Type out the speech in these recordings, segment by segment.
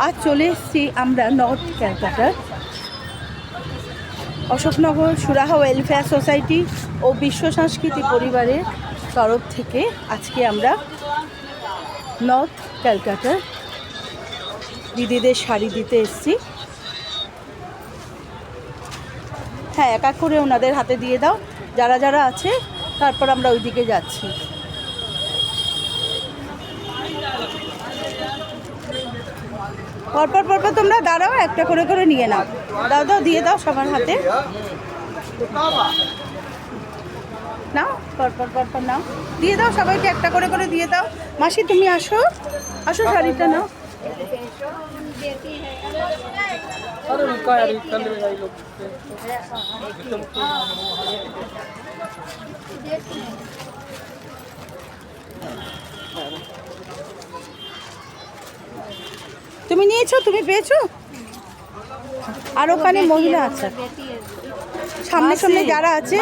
আজ চলে এসেছি আমরা নর্থ ক্যালকাটার অশোকনগর সুরাহা ওয়েলফেয়ার সোসাইটি ও বিশ্ব সংস্কৃতি পরিবারের তরফ থেকে আজকে আমরা নর্থ ক্যালকাটার দিদিদের শাড়ি দিতে এসেছি। হ্যাঁ, এক এক করে ওনাদের হাতে দিয়ে দাও যারা যারা আছে, তারপর আমরা ওইদিকে যাচ্ছি। পরপর পরপর তোমরা দাঁড়াও, একটা করে করে নিয়ে নাও। দাও দাও, দিয়ে দাও সবার হাতে, নাও পরপর পরপর নাও, দিয়ে দাও সবাইকে, একটা করে করে দিয়ে দাও। মাসি তুমি আসো, আসো শাড়িটা নাও। তুমি নিয়েছো, তুমি পেয়েছো? আর ওখানে মহিলা আছে সামনে সামনে যারা আছে।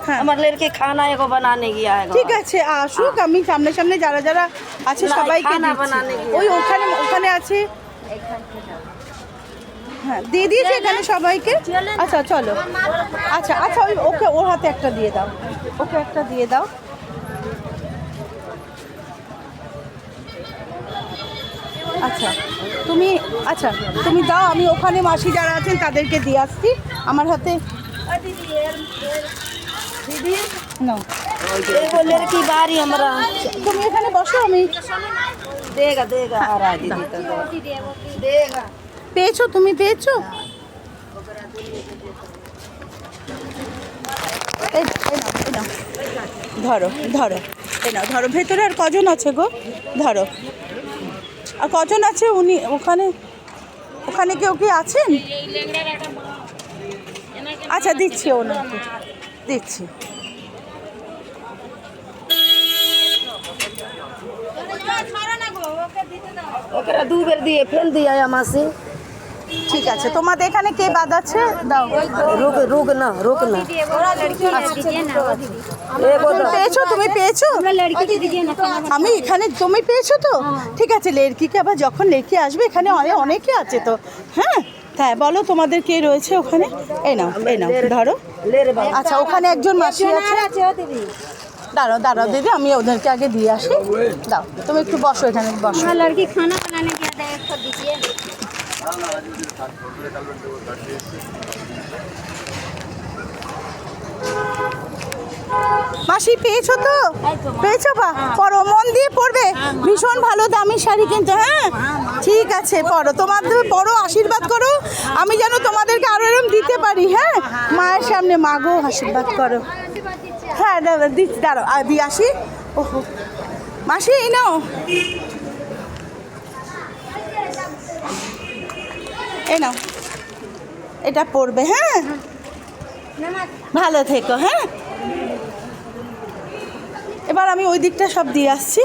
হ্যাঁ, আমার লড়কে খানা এগো বানানে গিয়া है। ঠিক আছে, আসুক, আমি সামনে সামনে যারা যারা আছে সবাইকে ওই ওখানে ওখানে আছে। হ্যাঁ, দিয়ে দিয়েছে এখানে সবাইকে। আচ্ছা চলো, আচ্ছা আচ্ছা, ওই ওকে ওর হাতে একটা দিয়ে দাও, ওকে একটা দিয়ে দাও। আচ্ছা তুমি, আচ্ছা তুমি দাও, আমি ওখানে মাসি যারা আছেন তাদেরকে দিয়ে আসছি আমার হাতে। দিদি নাও, एगो लड़की बारी हमरा তুমি এখানে বসো, আমি देगा देगा आ रहा दीदी तो देगा। পেয়েছো, তুমি পেয়েছো? এই নাও, এই নাও, ধরো ধরো, এই নাও ধরো। ভেতরে আর কজন আছে গো? ধরো, আর কজন আছে? উনি ওখানে, ওখানে কেউ কি আছেন? আচ্ছা দিচ্ছি, ওনাকে দিচ্ছি। ओकरा दू बेर दिए फेल दिया या मासी। ঠিক আছে, তোমাদের এখানে কে বাদ আছে? দাও। रुक रुक ना रुक ना एगो তুমি পেয়েছো, তুমি পেয়েছো? আমি এখানে, তুমি পেয়েছো তো? ঠিক আছে, লেড়কিকে আবার যখন লেড়কি আসবে এখানে অনেকে আছে তো। হ্যাঁ হ্যাঁ, বলো তোমাদের কে রয়েছে ওখানে। এই নাও, এই নাও ধরো। ले रे बाबा। আচ্ছা, ওখানে একজন মাসি আছে। দাঁড়াও দাঁড়াও দিদি, আমি ওদেরকে আগে দিয়ে আসি। দাও, তুমি একটু বসো, এখানে বসো। लड़की खाना बनाने के बाद एक सौ दीजिए। মাসি পেয়েছো তো? পেয়েছো? বা পরো, মন দিয়ে পড়বে, ভীষণ ভালো দামি শাড়ি কিন্তু। হ্যাঁ ঠিক আছে, পরো, তোমাদের পরো, আশীর্বাদ করো, আমি যেন তোমাদেরকে আরো এরকম দিতে পারি। হ্যাঁ, মায়ের সামনে মাগো আশীর্বাদ করো। হ্যাঁ দাদা দিচ্ছি, দাঁড়াও আর দিয়ে আসি। ওহো মাসি, এই নাও, এই নাও, এটা পড়বে। হ্যাঁ, ভালো থেকো। হ্যাঁ, এবার আমি ওই দিকটা সব দিয়ে আসছি।